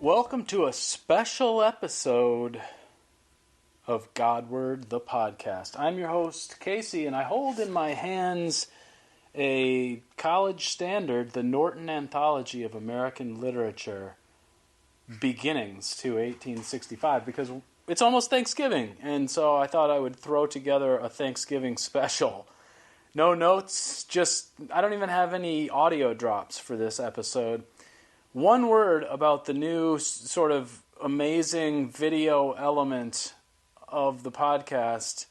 Welcome to a special episode of Godward, the podcast. I'm your host, Casey, and I hold in my hands a college standard, the Norton Anthology of American Literature, beginnings to 1865, because it's almost Thanksgiving, and so I thought I would throw together a Thanksgiving special. No notes, I don't even have any audio drops for this episode. One word about the new sort of amazing video element of the podcast,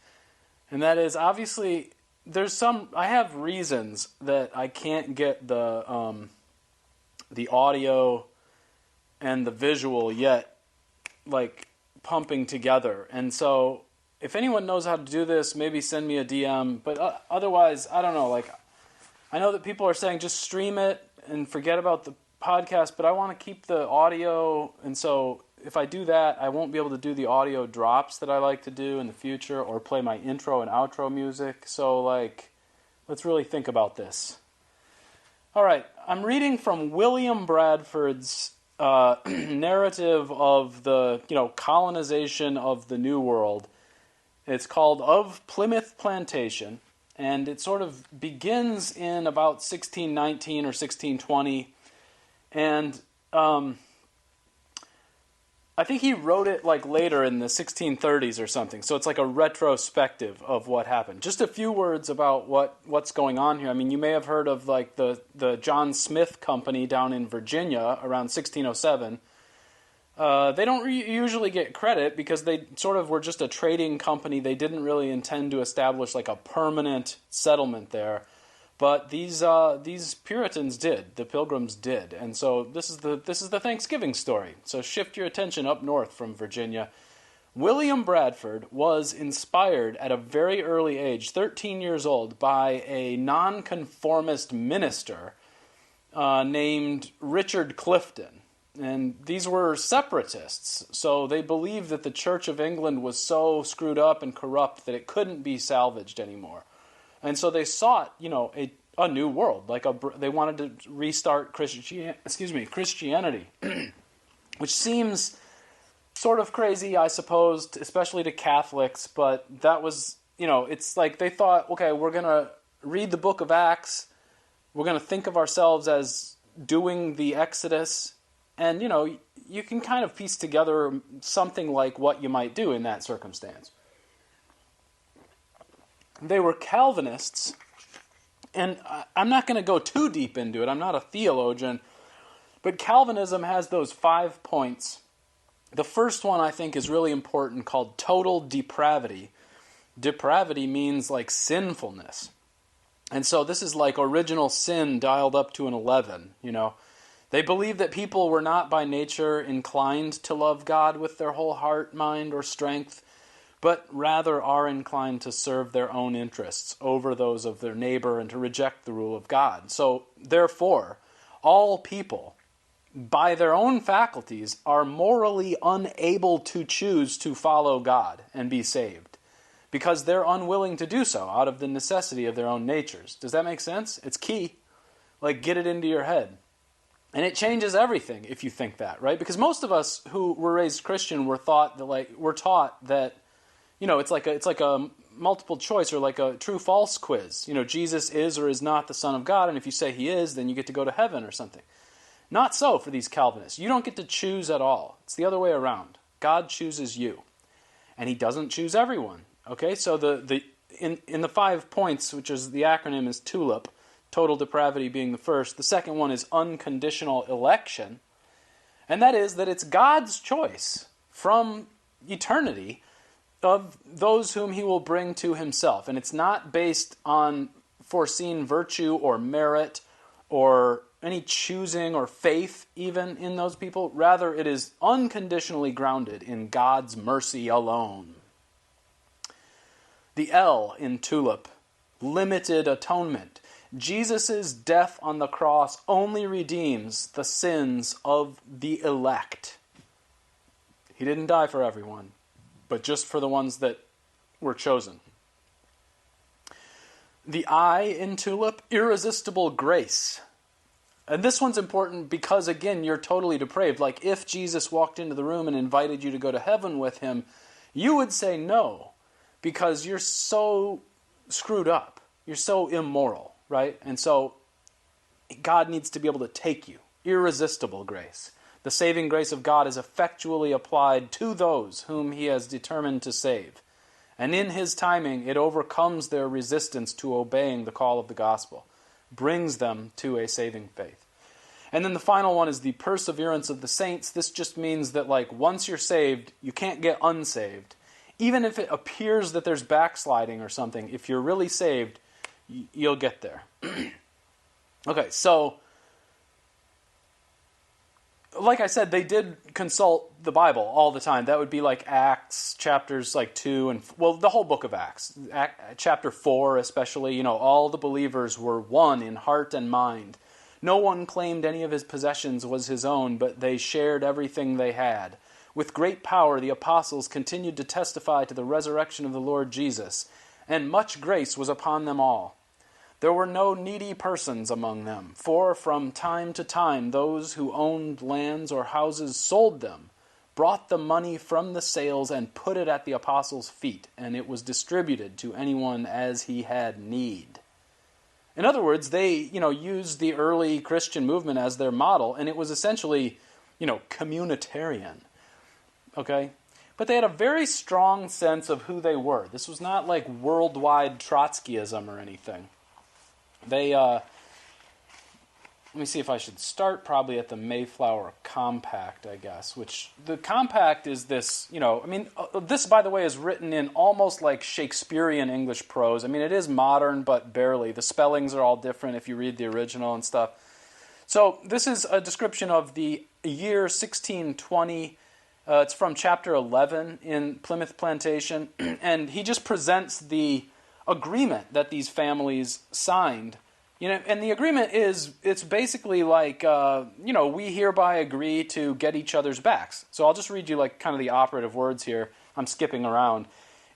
and that is obviously I have reasons that I can't get the audio and the visual yet like pumping together. And so if anyone knows how to do this, maybe send me a DM, but otherwise, I don't know, like I know that people are saying just stream it and forget about the podcast, but I want to keep the audio, and so if I do that, I won't be able to do the audio drops that I like to do in the future or play my intro and outro music. So let's really think about this. All right, I'm reading from William Bradford's narrative of the colonization of the New World. It's called Of Plymouth Plantation, and it sort of begins in about 1619 or 1620. And I think he wrote it later in the 1630s or something. So it's like a retrospective of what happened. Just a few words about what's going on here. I mean, you may have heard of the John Smith Company down in Virginia around 1607. They don't usually get credit because they sort of were just a trading company. They didn't really intend to establish a permanent settlement there. But these Puritans did, the Pilgrims did, and so this is the Thanksgiving story. So shift your attention up north from Virginia. William Bradford was inspired at a very early age, 13 years old, by a nonconformist minister named Richard Clifton. And these were separatists, so they believed that the Church of England was so screwed up and corrupt that it couldn't be salvaged anymore. And so they sought, a new world. They wanted to restart Christianity, which seems sort of crazy, I suppose, especially to Catholics. But that was, it's like they thought, okay, we're going to read the book of Acts. We're going to think of ourselves as doing the Exodus. And, you can kind of piece together something like what you might do in that circumstance. They were Calvinists, and I'm not going to go too deep into it. I'm not a theologian, but Calvinism has those 5 points. The first one I think is really important, called total depravity. Depravity means sinfulness. And so this is like original sin dialed up to an 11, They believe that people were not by nature inclined to love God with their whole heart, mind, or strength, but rather are inclined to serve their own interests over those of their neighbor and to reject the rule of God. So, therefore, all people, by their own faculties, are morally unable to choose to follow God and be saved, because they're unwilling to do so out of the necessity of their own natures. Does that make sense? It's key. Get it into your head. And it changes everything if you think that, right? Because most of us who were raised Christian were taught that it's like a multiple choice or like a true-false quiz. Jesus is or is not the Son of God, and if you say he is, then you get to go to heaven or something. Not so for these Calvinists. You don't get to choose at all. It's the other way around. God chooses you, and he doesn't choose everyone. Okay, so in the 5 points, which is the acronym is TULIP, total depravity being the first. The second one is unconditional election, and that is that it's God's choice from eternity of those whom he will bring to himself. And it's not based on foreseen virtue or merit or any choosing or faith even in those people. Rather, it is unconditionally grounded in God's mercy alone. The L in TULIP, limited atonement. Jesus' death on the cross only redeems the sins of the elect. He didn't die for everyone, but just for the ones that were chosen. The I in TULIP, irresistible grace. And this one's important because, again, you're totally depraved. Like, if Jesus walked into the room and invited you to go to heaven with him, you would say no, because you're so screwed up. You're so immoral, right? And so God needs to be able to take you. Irresistible grace. The saving grace of God is effectually applied to those whom he has determined to save. And in his timing, it overcomes their resistance to obeying the call of the gospel, brings them to a saving faith. And then the final one is the perseverance of the saints. This just means that, like, once you're saved, you can't get unsaved. Even if it appears that there's backsliding or something, if you're really saved, you'll get there. Okay, so like I said, they did consult the Bible all the time. That would be like Acts, chapters like 2 and, well, the whole book of Acts. Chapter 4 especially, all the believers were one in heart and mind. No one claimed any of his possessions was his own, but they shared everything they had. With great power, the apostles continued to testify to the resurrection of the Lord Jesus, and much grace was upon them all. There were no needy persons among them, for from time to time those who owned lands or houses sold them, brought the money from the sales, and put it at the apostles' feet, and it was distributed to anyone as he had need. In other words, they, used the early Christian movement as their model, and it was essentially, communitarian. Okay? But they had a very strong sense of who they were. This was not like worldwide Trotskyism or anything. They, let me see if I should start probably at the Mayflower Compact, I guess, which the Compact is this, this, by the way, is written in almost like Shakespearean English prose. I mean, it is modern, but barely. The spellings are all different if you read the original and stuff. So this is a description of the year 1620. It's from chapter 11 in Plymouth Plantation, and he just presents the agreement that these families signed. And the agreement is, it's basically like, we hereby agree to get each other's backs. So I'll just read you like kind of the operative words here. I'm skipping around.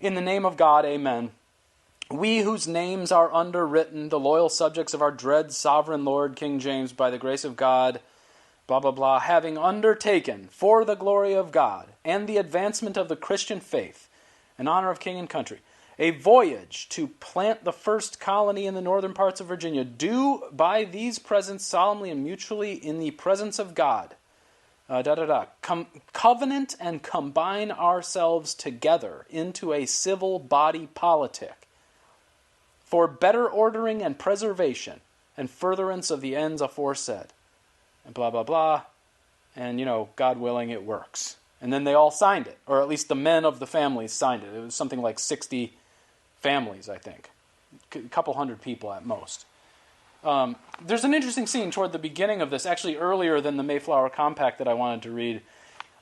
In the name of God, amen. We whose names are underwritten, the loyal subjects of our dread sovereign Lord, King James, by the grace of God, blah, blah, blah, having undertaken for the glory of God and the advancement of the Christian faith, in honor of king and country, a voyage to plant the first colony in the northern parts of Virginia, do by these presents solemnly and mutually in the presence of God, covenant and combine ourselves together into a civil body politic for better ordering and preservation and furtherance of the ends aforesaid, and blah, blah, blah, and, God willing, it works. And then they all signed it, or at least the men of the families signed it. It was something like 60 families, I think. A couple hundred people at most. There's an interesting scene toward the beginning of this, actually earlier than the Mayflower Compact that I wanted to read.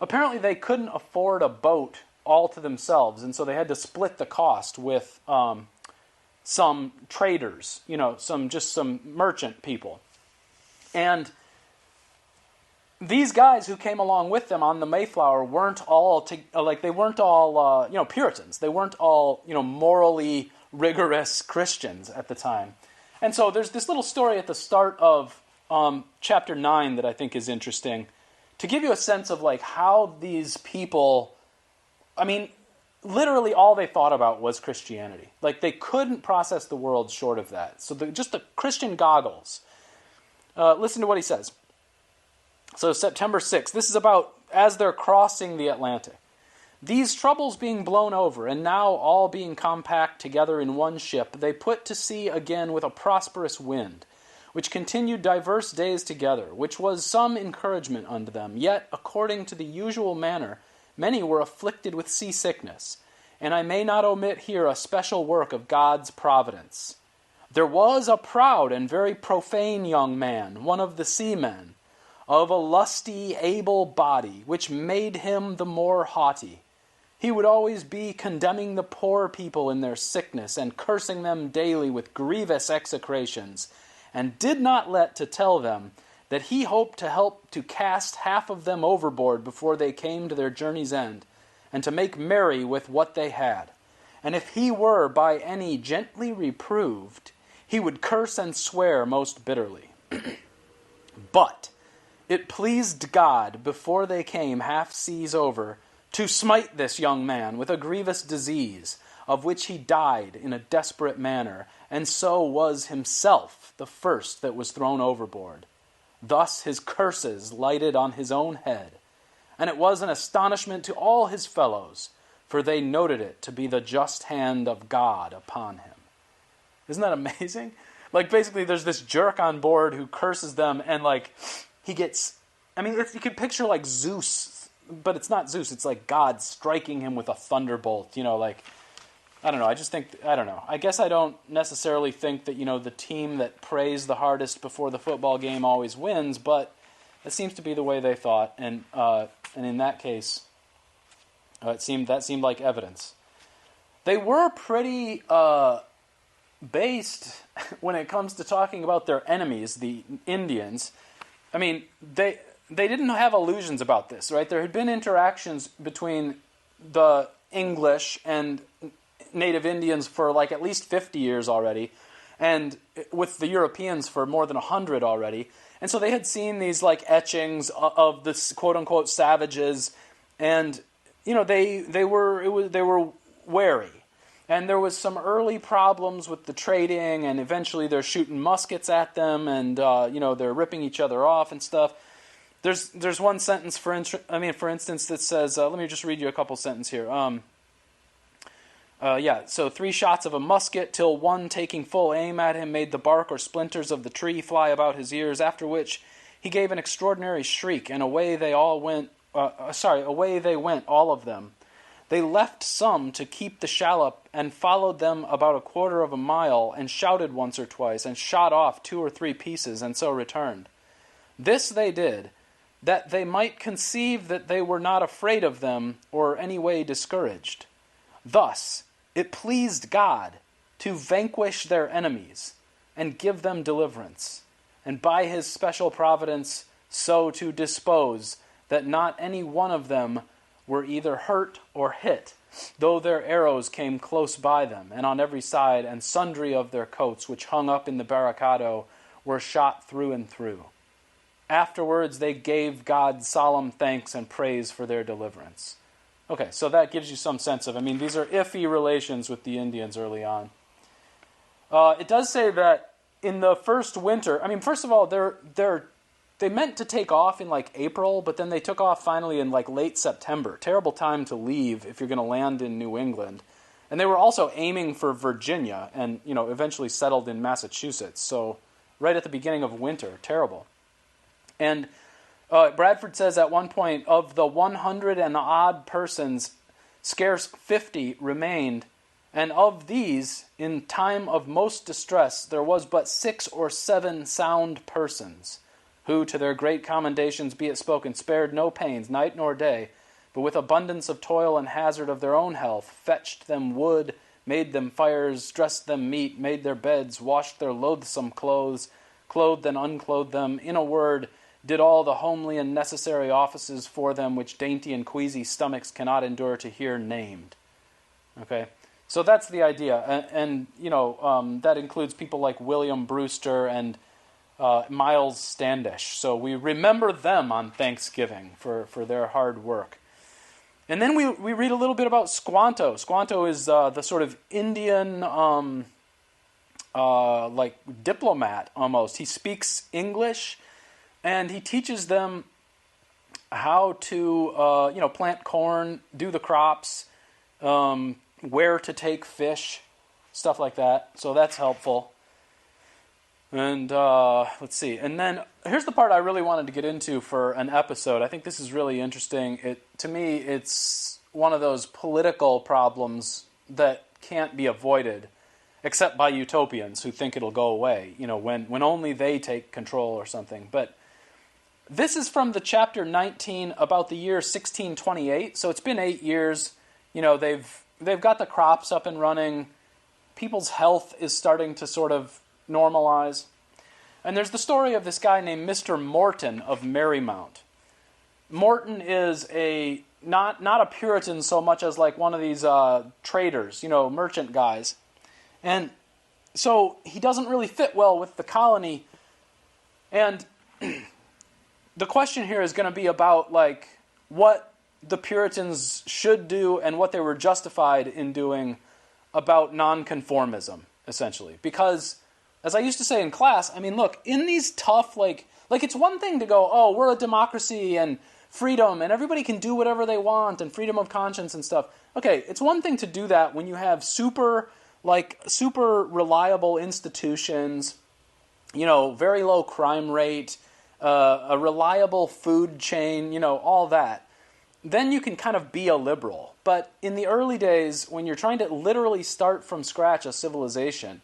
Apparently they couldn't afford a boat all to themselves, and so they had to split the cost with some traders, some merchant people. And these guys who came along with them on the Mayflower weren't all Puritans. They weren't all, morally rigorous Christians at the time. And so there's this little story at the start of chapter 9 that I think is interesting to give you a sense of like how these people, literally all they thought about was Christianity. Like they couldn't process the world short of that. So just the Christian goggles. Listen to what he says. So September 6th, this is about as they're crossing the Atlantic. These troubles being blown over, and now all being compact together in one ship, they put to sea again with a prosperous wind, which continued divers days together, which was some encouragement unto them. Yet, according to the usual manner, many were afflicted with seasickness, and I may not omit here a special work of God's providence. There was a proud and very profane young man, one of the seamen, of a lusty, able body, which made him the more haughty. He would always be condemning the poor people in their sickness, and cursing them daily with grievous execrations, and did not let to tell them that he hoped to help to cast half of them overboard before they came to their journey's end, and to make merry with what they had. And if he were by any gently reproved, he would curse and swear most bitterly. But it pleased God, before they came half seas over, to smite this young man with a grievous disease, of which he died in a desperate manner, and so was himself the first that was thrown overboard. Thus his curses lighted on his own head, and it was an astonishment to all his fellows, for they noted it to be the just hand of God upon him. Isn't that amazing? Like, basically, there's this jerk on board who curses them, and, like, he gets... I mean, you could picture, like, Zeus, but it's not Zeus. It's, like, God striking him with a thunderbolt, like... I don't know, I don't know. I guess I don't necessarily think that, the team that prays the hardest before the football game always wins, but it seems to be the way they thought, and in that case, that seemed like evidence. They were pretty based when it comes to talking about their enemies, the Indians. I mean, they didn't have illusions about this, right? There had been interactions between the English and Native Indians for like at least 50 years already, and with the Europeans for more than 100 already. And so they had seen these like etchings of this quote-unquote savages, and they were wary. And there was some early problems with the trading, and eventually they're shooting muskets at them, and they're ripping each other off and stuff. There's one sentence for instance that says, let me just read you a couple sentences here. So 3 shots of a musket, till one taking full aim at him made the bark or splinters of the tree fly about his ears, after which he gave an extraordinary shriek, and away they went, all of them. They left some to keep the shallop, and followed them about 1/4 mile, and shouted once or twice, and shot off 2 or 3 pieces, and so returned. This they did, that they might conceive that they were not afraid of them, or any way discouraged. Thus it pleased God to vanquish their enemies, and give them deliverance, and by his special providence so to dispose that not any one of them were either hurt or hit, though their arrows came close by them, and on every side, and sundry of their coats, which hung up in the barricado, were shot through and through. Afterwards they gave God solemn thanks and praise for their deliverance. Okay, so that gives you some sense of, these are iffy relations with the Indians early on. It does say that in the first winter, first of all, they meant to take off in like April, but then they took off finally in like late September. Terrible time to leave if you're going to land in New England. And they were also aiming for Virginia and, eventually settled in Massachusetts. So right at the beginning of winter, terrible. And Bradford says at one point, of the 100 and odd persons, scarce 50 remained, and of these, in time of most distress, there was but 6 or 7 sound persons, who, to their great commendations be it spoken, spared no pains, night nor day, but with abundance of toil and hazard of their own health, fetched them wood, made them fires, dressed them meat, made their beds, washed their loathsome clothes, clothed and unclothed them, in a word, did all the homely and necessary offices for them which dainty and queasy stomachs cannot endure to hear named. Okay, so that's the idea, and that includes people like William Brewster and Miles Standish. So we remember them on Thanksgiving for their hard work. And then we read a little bit about Squanto. Squanto is the sort of Indian like diplomat almost. He speaks English, and he teaches them how to plant corn, do the crops, where to take fish, stuff like that. So that's helpful. And let's see. And then here's the part I really wanted to get into for an episode. I think this is really interesting. To me, it's one of those political problems that can't be avoided, except by utopians who think it'll go away, when only they take control or something. But this is from the chapter 19 about the year 1628. So it's been 8 years. They've got the crops up and running. People's health is starting to sort of normalize. And there's the story of this guy named Mr. Morton of Marymount. Morton is not a Puritan so much as like one of these traders, merchant guys. And so he doesn't really fit well with the colony. And the question here is going to be about like what the Puritans should do and what they were justified in doing about nonconformism, essentially. Because, as I used to say in class, I mean, look, in these tough, like it's one thing to go, oh, we're a democracy and freedom and everybody can do whatever they want and freedom of conscience and stuff. Okay, it's one thing to do that when you have super reliable institutions, very low crime rate, a reliable food chain, all that. Then you can kind of be a liberal. But in the early days, when you're trying to literally start from scratch a civilization,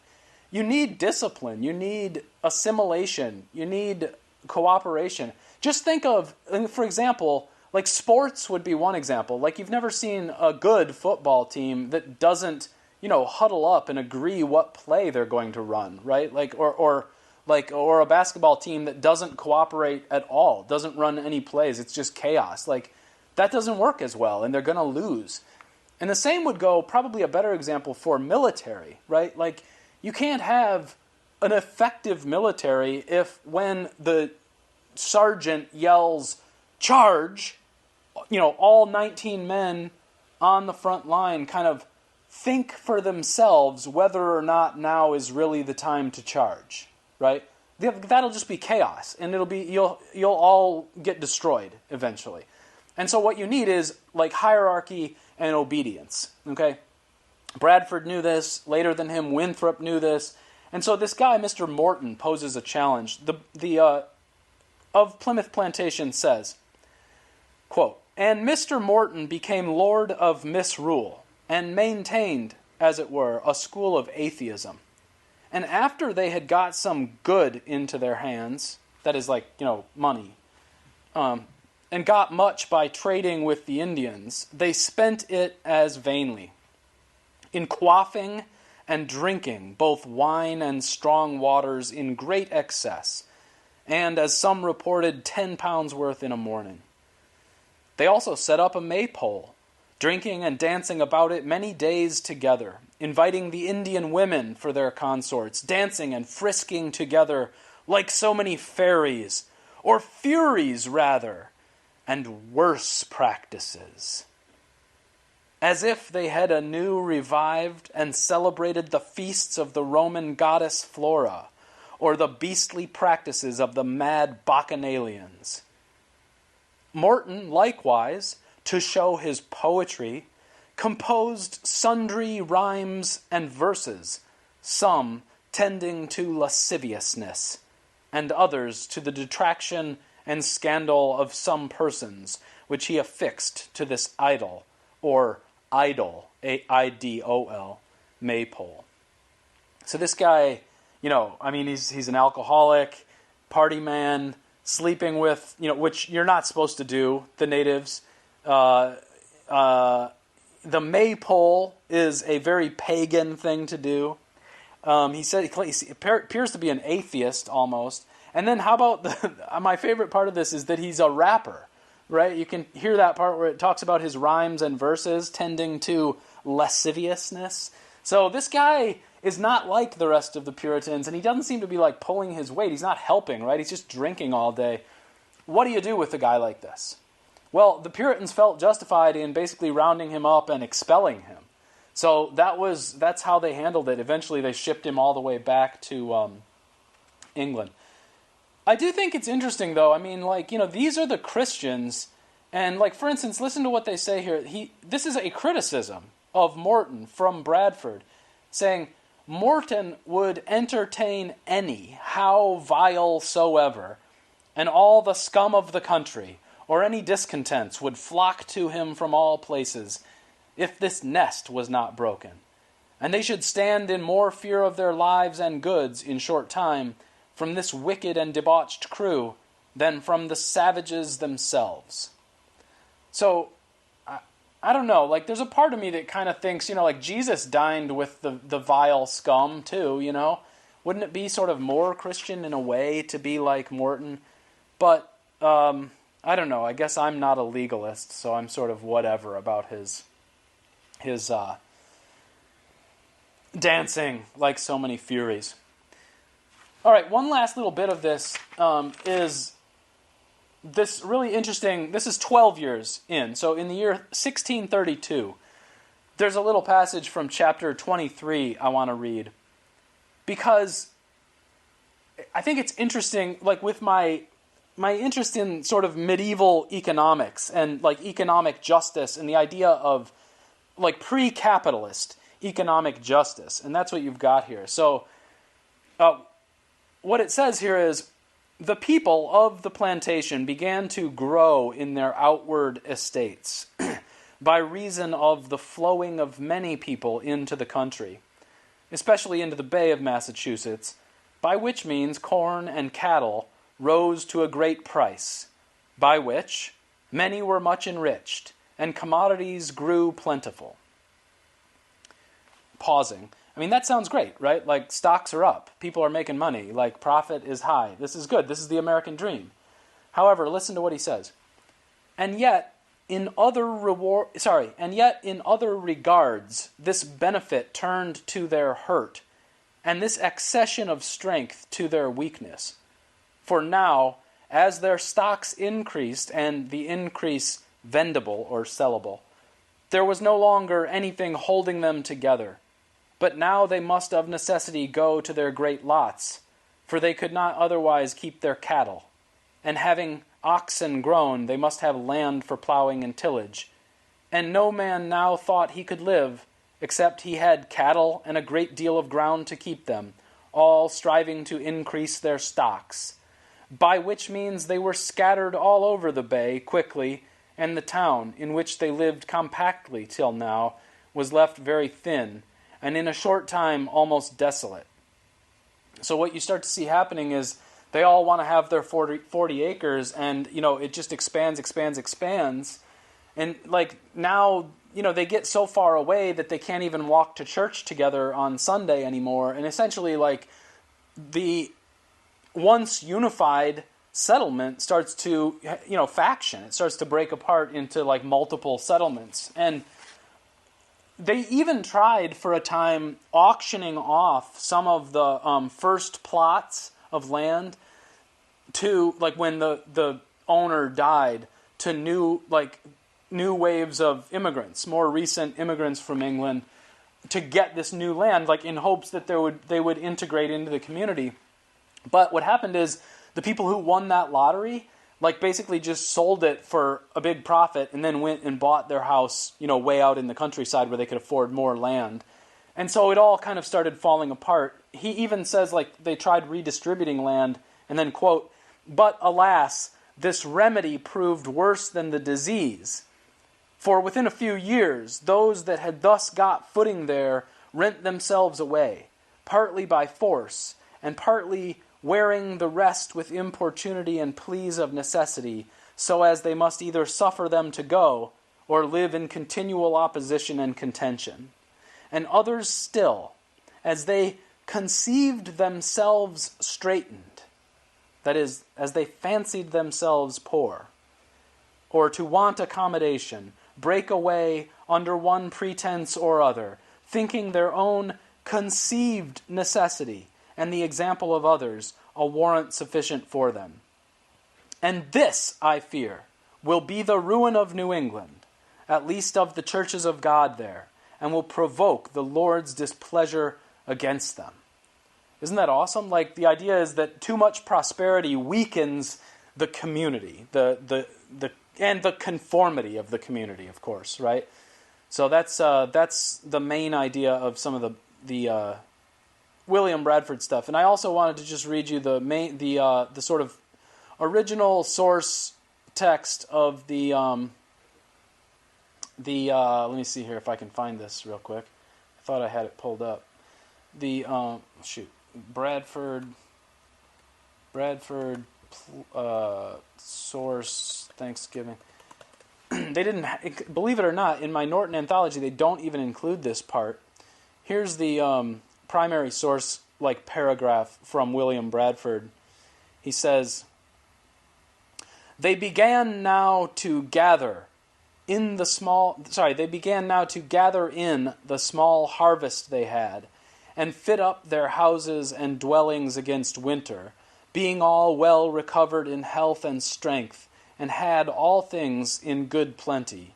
you need discipline, you need assimilation, you need cooperation. Just think of, for example, like sports would be one example. Like you've never seen a good football team that doesn't, huddle up and agree what play they're going to run, right? Or a basketball team that doesn't cooperate at all, doesn't run any plays. It's just chaos. Like that doesn't work as well, and they're going to lose. And the same would go, probably a better example for military, right? Like you can't have an effective military if when the sergeant yells, charge, all 19 men on the front line kind of think for themselves whether or not now is really the time to charge, right? That'll just be chaos, and you'll all get destroyed eventually. And so what you need is like hierarchy and obedience, okay? Bradford knew this. Later than him, Winthrop knew this. And so this guy, Mr. Morton, poses a challenge. The of Plymouth Plantation says, quote, "And Mr. Morton became lord of misrule, and maintained, as it were, a school of atheism. And after they had got some good into their hands," that is like, money, "and got much by trading with the Indians, they spent it as vainly, in quaffing and drinking both wine and strong waters in great excess, and, as some reported, 10 pounds worth in a morning. They also set up a maypole, drinking and dancing about it many days together, inviting the Indian women for their consorts, dancing and frisking together like so many fairies, or furies rather, and worse practices, as if they had anew revived and celebrated the feasts of the Roman goddess Flora, or the beastly practices of the mad Bacchanalians. Morton, likewise, to show his poetry, composed sundry rhymes and verses, some tending to lasciviousness, and others to the detraction and scandal of some persons, which he affixed to this idol, or idol, A-I-D-O-L, maypole." So this guy, he's an alcoholic, party man, sleeping with, which you're not supposed to do, the natives. The maypole is a very pagan thing to do. He said he appears to be an atheist almost. And then how about my favorite part of this is that he's a rapper, right? You can hear that part where it talks about his rhymes and verses tending to lasciviousness. So this guy is not like the rest of the Puritans, and he doesn't seem to be like pulling his weight. He's not helping, right? He's just drinking all day. What do you do with a guy like this? Well, the Puritans felt justified in basically rounding him up and expelling him. So that's how they handled it. Eventually they shipped him all the way back to England. I do think it's interesting, though. These are the Christians, and, for instance, listen to what they say here. This is a criticism of Morton from Bradford, saying, "Morton would entertain any, how vile soever, and all the scum of the country, or any discontents would flock to him from all places, if this nest was not broken. And they should stand in more fear of their lives and goods in short time, from this wicked and debauched crew than from the savages themselves." So, I don't know, there's a part of me that kind of thinks, Jesus dined with the vile scum too, Wouldn't it be sort of more Christian in a way to be like Morton? But, I don't know, I guess I'm not a legalist, so I'm sort of whatever about his dancing like so many furies. All right, one last little bit of this is this really interesting. This is 12 years in. So in the year 1632, there's a little passage from chapter 23 I want to read, because I think it's interesting, like with my interest in sort of medieval economics and like economic justice and the idea of like pre-capitalist economic justice. And that's what you've got here. So what it says here is, the people of the plantation began to grow in their outward estates by reason of the flowing of many people into the country, especially into the Bay of Massachusetts, by which means corn and cattle rose to a great price, by which many were much enriched, and commodities grew plentiful. Pausing. I mean, that sounds great, right? Like, stocks are up. People are making money. Like, profit is high. This is good. This is the American dream. However, listen to what he says. And yet, in other regards, this benefit turned to their hurt, and this accession of strength to their weakness. For now, as their stocks increased, and the increase vendible or sellable, there was no longer anything holding them together. But now they must of necessity go to their great lots, for they could not otherwise keep their cattle. And having oxen grown, they must have land for plowing and tillage. And no man now thought he could live, except he had cattle and a great deal of ground to keep them, all striving to increase their stocks. By which means they were scattered all over the bay quickly, and the town, in which they lived compactly till now, was left very thin, and in a short time almost desolate. So what you start to see happening is they all want to have their 40 acres, and it just expands. And like now, they get so far away that they can't even walk to church together on Sunday anymore. And essentially, like, the once unified settlement starts to, faction. It starts to break apart into like multiple settlements. And they even tried for a time auctioning off some of the first plots of land to, like, when the owner died, to new waves of immigrants, more recent immigrants from England, to get this new land, like in hopes that they would integrate into the community. But what happened is the people who won that lottery, like, basically just sold it for a big profit and then went and bought their house, way out in the countryside where they could afford more land. And so it all kind of started falling apart. He even says, like, they tried redistributing land and then, quote, "But alas, this remedy proved worse than the disease. For within a few years, those that had thus got footing there rent themselves away, partly by force, and partly wearing the rest with importunity and pleas of necessity, so as they must either suffer them to go, or live in continual opposition and contention. And others still, as they conceived themselves straitened, that is, as they fancied themselves poor, or to want accommodation, break away under one pretense or other, thinking their own conceived necessity and the example of others a warrant sufficient for them. And this, I fear, will be the ruin of New England, at least of the churches of God there, and will provoke the Lord's displeasure against them." Isn't that awesome? Like, the idea is that too much prosperity weakens the community, and the conformity of the community, of course, right? So that's the main idea of some of the William Bradford stuff. And I also wanted to just read you the sort of original source text of the let me see here if I can find this real quick. I thought I had it pulled up. The Bradford source Thanksgiving. They didn't, believe it or not, in my Norton anthology they don't even include this part. Here's the primary source, like, paragraph from William Bradford. He says, they began now to gather in the small harvest they had, and fit up their houses and dwellings against winter, being all well recovered in health and strength, and had all things in good plenty.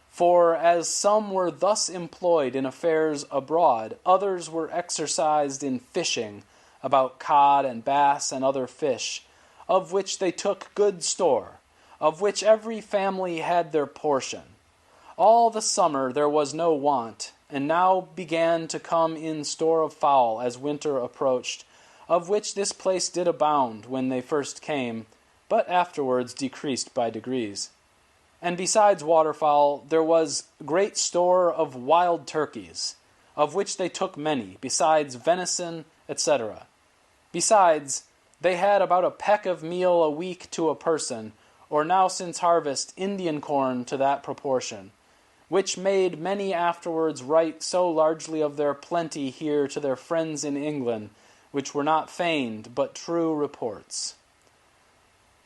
For as some were thus employed in affairs abroad, others were exercised in fishing, about cod and bass and other fish, of which they took good store, of which every family had their portion. All the summer there was no want, and now began to come in store of fowl as winter approached, of which this place did abound when they first came, but afterwards decreased by degrees. And besides waterfowl, there was great store of wild turkeys, of which they took many, besides venison, etc. Besides, they had about a peck of meal a week to a person, or now since harvest Indian corn to that proportion, which made many afterwards write so largely of their plenty here to their friends in England, which were not feigned, but true reports.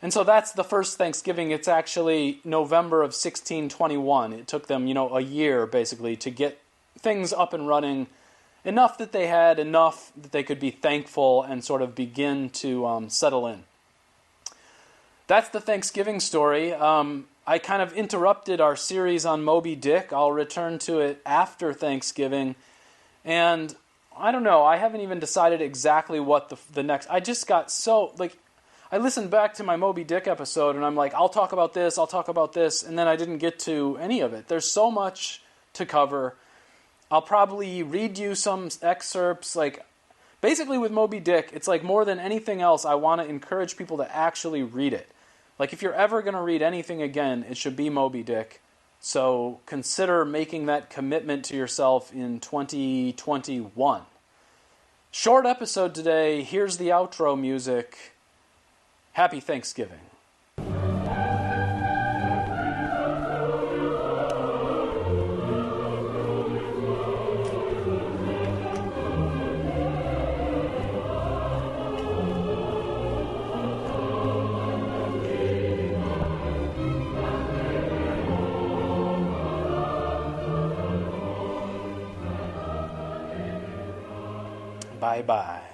And so that's the first Thanksgiving. It's actually November of 1621. It took them, a year, basically, to get things up and running, enough that they had, enough that they could be thankful and sort of begin to settle in. That's the Thanksgiving story. I kind of interrupted our series on Moby Dick. I'll return to it after Thanksgiving. And I don't know, I haven't even decided exactly what the next... I just got so... I listened back to my Moby Dick episode, and I'm like, I'll talk about this, and then I didn't get to any of it. There's so much to cover. I'll probably read you some excerpts. Basically with Moby Dick, it's like more than anything else, I want to encourage people to actually read it. If you're ever going to read anything again, it should be Moby Dick. So consider making that commitment to yourself in 2021. Short episode today. Here's the outro music. Happy Thanksgiving. Bye-bye.